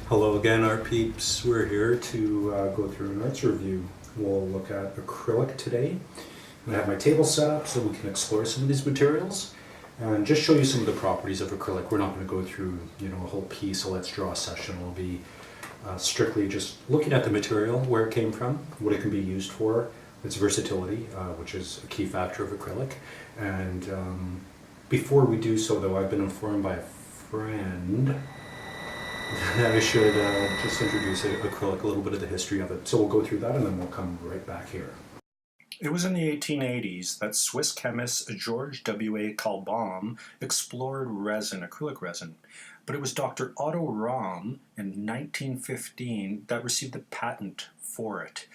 Hello again, art peeps. We're here to go through an arts review. We'll look at acrylic today. I have my table set up so we can explore some of these materials and just show you some of the properties of acrylic. We're not going to go through, a whole piece, so let's draw a session. We'll be strictly just looking at the material, where it came from, what it can be used for, its versatility, which is a key factor of acrylic. And before we do so, though, I've been informed by a friend that I should just introduce acrylic, a little bit of the history of it. So we'll go through that and then we'll come right back here. It was in the 1880s that Swiss chemist George W.A. Kalbaum explored resin, acrylic resin. But it was Dr. Otto Rahm in 1915 that received the patent for it.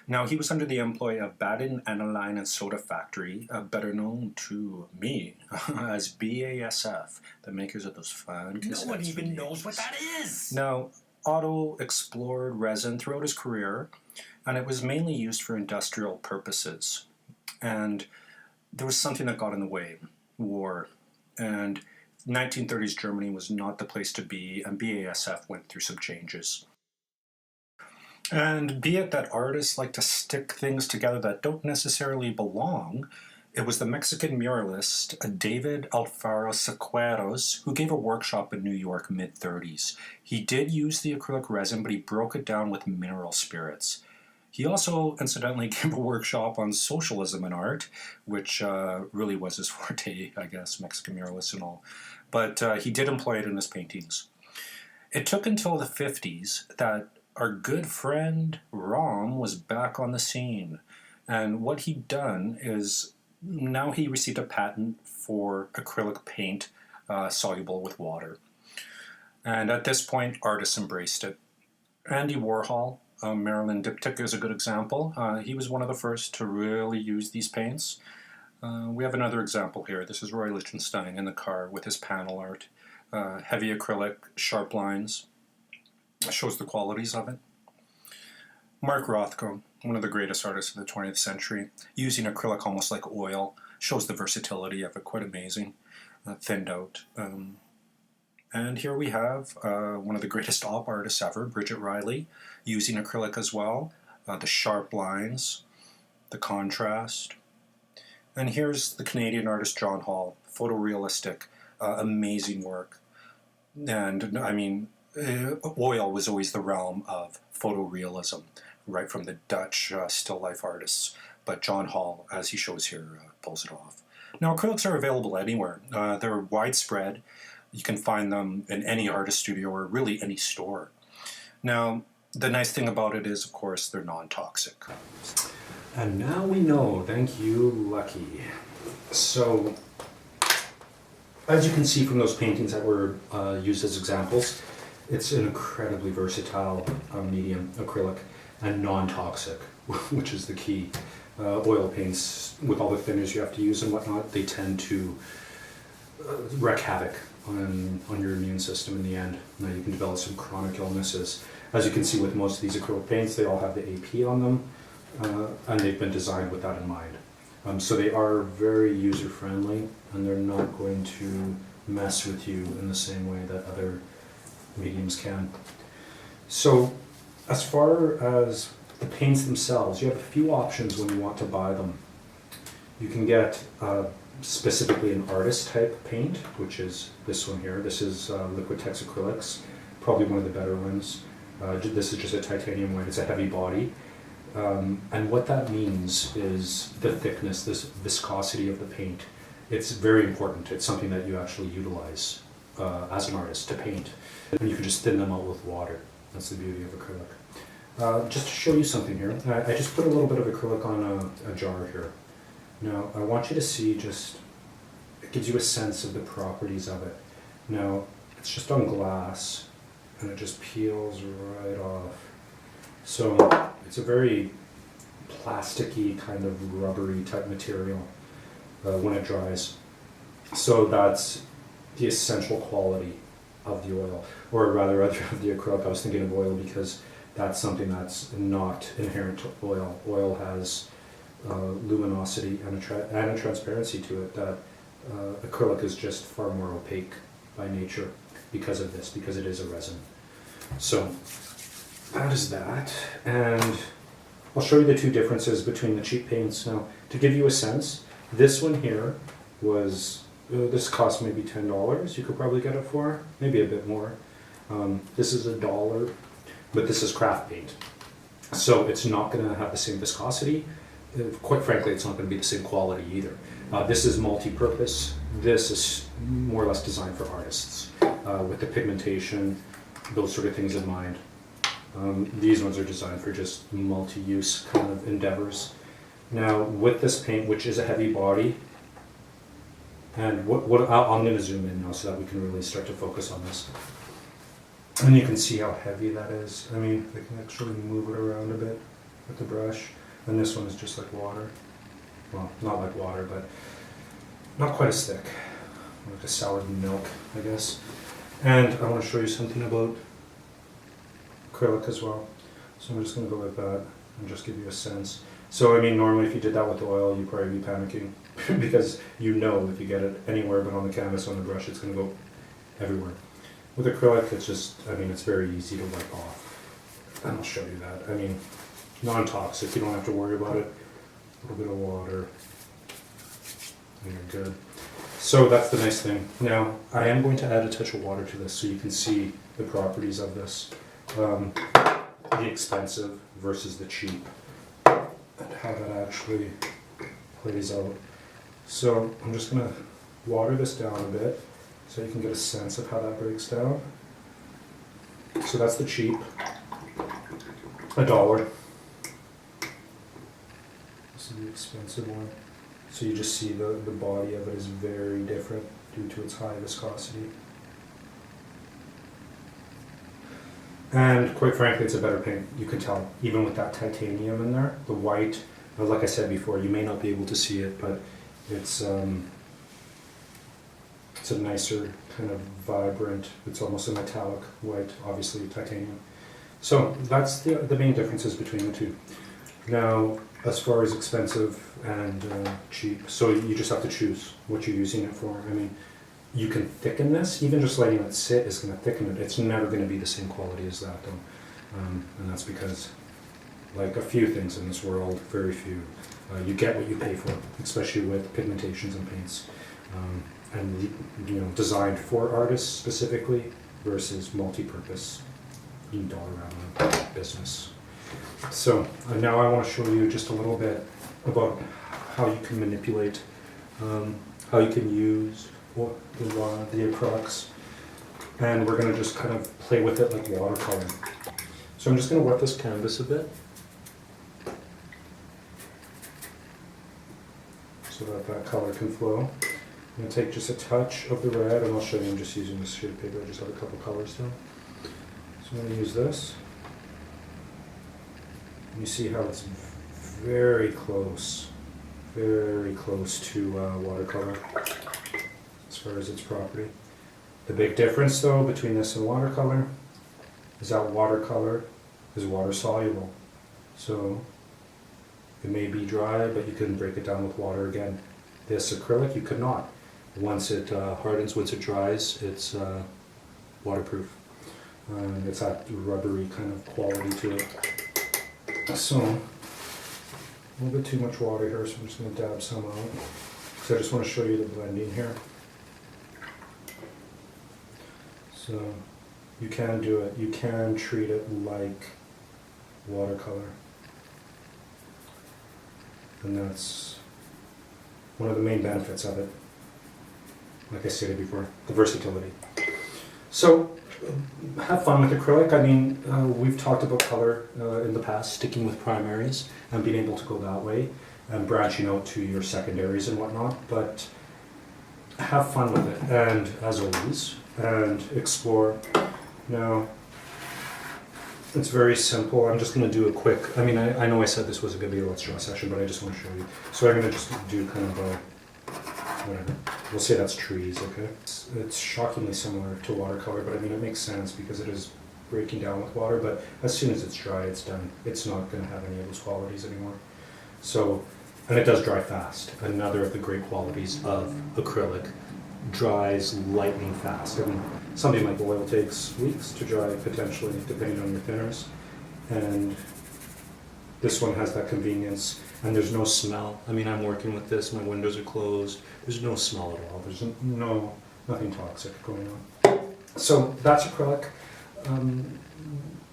Now, he was under the employ of Baden Aniline and Soda Factory, better known to me as BASF, the makers of those fun cassettes. No one even knows what that is! Now, Otto explored resin throughout his career, and it was mainly used for industrial purposes. And there was something that got in the way, war. And 1930s Germany was not the place to be, and BASF went through some changes. And be it that artists like to stick things together that don't necessarily belong, it was the Mexican muralist David Alfaro Sequeiros who gave a workshop in New York mid-30s. He did use the acrylic resin, but he broke it down with mineral spirits. He also, incidentally, gave a workshop on socialism in art, which really was his forte, I guess, Mexican muralists and all. But he did employ it in his paintings. It took until the 50s that our good friend Rahm was back on the scene. And what he'd done is, now he received a patent for acrylic paint soluble with water. And at this point, artists embraced it. Andy Warhol, Marilyn Diptyk is a good example. He was one of the first to really use these paints. We have another example here. This is Roy Lichtenstein in the car with his panel art. Heavy acrylic, sharp lines. Shows the qualities of it. Mark Rothko, one of the greatest artists of the 20th century, using acrylic almost like oil, shows the versatility of it, quite amazing, thinned out. And here we have one of the greatest op artists ever, Bridget Riley, using acrylic as well, the sharp lines, the contrast. And here's the Canadian artist John Hall, photorealistic, amazing work. And I mean, oil was always the realm of photorealism, right from the Dutch still life artists. But John Hall, as he shows here, pulls it off. Now, acrylics are available anywhere. They're widespread. You can find them in any artist studio or really any store. Now, the nice thing about it is, of course, they're non-toxic. And now we know, thank you, Lucky. So, as you can see from those paintings that were used as examples, it's an incredibly versatile medium, acrylic, and non-toxic, which is the key. Oil paints, with all the thinners you have to use and whatnot, they tend to wreak havoc on your immune system in the end. Now you can develop some chronic illnesses. As you can see with most of these acrylic paints, they all have the AP on them, and they've been designed with that in mind. So they are very user-friendly, and they're not going to mess with you in the same way that other mediums can. So as far as the paints themselves, you have a few options when you want to buy them. You can get specifically an artist type paint, which is this one here. This is Liquitex Acrylics, probably one of the better ones. This is just a titanium white. It's a heavy body. And what that means is the thickness, this viscosity of the paint. It's very important. It's something that you actually utilize as an artist to paint. And you can just thin them out with water. That's the beauty of acrylic. Just to show you something here, I just put a little bit of acrylic on a jar here. Now, I want you to see just, it gives you a sense of the properties of it. Now, it's just on glass, and it just peels right off. So, it's a very plasticky, kind of rubbery type material when it dries. So that's the essential quality of the oil, or rather of the acrylic. I was thinking of oil because that's something that's not inherent to oil. Oil has luminosity and a transparency to it that acrylic is just far more opaque by nature because of this, because it is a resin. So that is that, and I'll show you the two differences between the cheap paints. Now, to give you a sense, this one here was, this cost maybe $10. You could probably get it for, maybe a bit more. This is $1, but this is craft paint. So it's not going to have the same viscosity. Quite frankly, it's not going to be the same quality either. This is multi-purpose. This is more or less designed for artists, with the pigmentation, those sort of things in mind. These ones are designed for just multi-use kind of endeavors. Now, with this paint, which is a heavy body, and I'm going to zoom in now so that we can really start to focus on this. And you can see how heavy that is. I mean, I can actually move it around a bit with the brush. And this one is just like water. Well, not like water, but not quite as thick. Like a soured milk, I guess. And I want to show you something about acrylic as well. So I'm just going to go like that and just give you a sense. So I mean, normally if you did that with oil, you'd probably be panicking because you know if you get it anywhere but on the canvas, on the brush, it's going to go everywhere. With acrylic, it's just, I mean, it's very easy to wipe off. And I'll show you that. I mean, non-toxic, you don't have to worry about it. A little bit of water, and you're good. So that's the nice thing. Now, I am going to add a touch of water to this so you can see the properties of this. The expensive versus the cheap, and how that actually plays out. So I'm just going to water this down a bit so you can get a sense of how that breaks down. So that's the cheap, $1. This is the expensive one. So you just see the body of it is very different due to its high viscosity. And quite frankly, it's a better paint. You can tell, even with that titanium in there, the white, like I said before, you may not be able to see it, but it's a nicer kind of vibrant, it's almost a metallic white, obviously titanium. So that's the main differences between the two. Now, as far as expensive and cheap, so you just have to choose what you're using it for. I mean, you can thicken this, even just letting it sit is going to thicken it. It's never going to be the same quality as that though. And that's because, like a few things in this world, very few, you get what you pay for, especially with pigmentations and paints. And you know, designed for artists specifically versus multi-purpose, $1 business. So now I want to show you just a little bit about how you can manipulate, how you can use the acrylics, and we're going to just kind of play with it like watercolor. So I'm just going to wet this canvas a bit so that that color can flow. I'm going to take just a touch of the red, and I'll show you. I'm just using this sheet of paper. I just have a couple colors down. So I'm going to use this. You see how it's very close to watercolor as far as its property. The big difference though between this and watercolor is that watercolor is water soluble. So it may be dry, but you can break it down with water again. This acrylic, you could not. Once it hardens, once it dries, it's waterproof. It's that rubbery kind of quality to it. So, a little bit too much water here, so I'm just going to dab some out. So I just want to show you the blending here. So, you can do it. You can treat it like watercolor. And that's one of the main benefits of it. Like I stated before, the versatility. So, have fun with acrylic. I mean, we've talked about color in the past, sticking with primaries and being able to go that way and branching out to your secondaries and whatnot, but have fun with it, and as always, and explore. Now, it's very simple. I'm just going to do a quick, I mean, I know I said this wasn't going to be a let's draw session, but I just want to show you. So I'm going to just do kind of a, whatever. We'll say that's trees, okay? It's shockingly similar to watercolor, but I mean, it makes sense because it is breaking down with water, but as soon as it's dry, it's done. It's not going to have any of those qualities anymore. So, and it does dry fast. Another of the great qualities of acrylic dries lightning fast. I mean, something like oil takes weeks to dry, potentially, depending on your thinners. And this one has that convenience, and there's no smell. I mean, I'm working with this, my windows are closed, there's no smell at all. There's nothing toxic going on. So that's acrylic.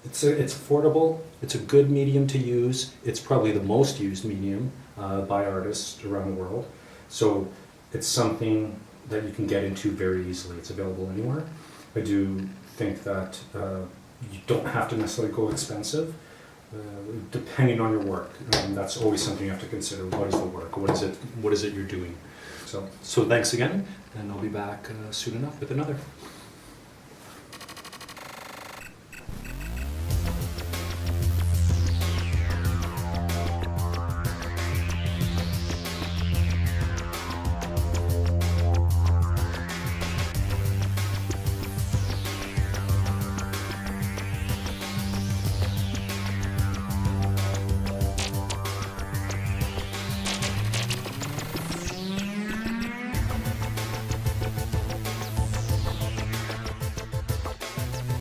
It's affordable, it's a good medium to use. It's probably the most used medium by artists around the world. So it's something that you can get into very easily. It's available anywhere. I do think that you don't have to necessarily go expensive, depending on your work. That's always something you have to consider. What is the work? What is it you're doing? So thanks again, and I'll be back soon enough with another.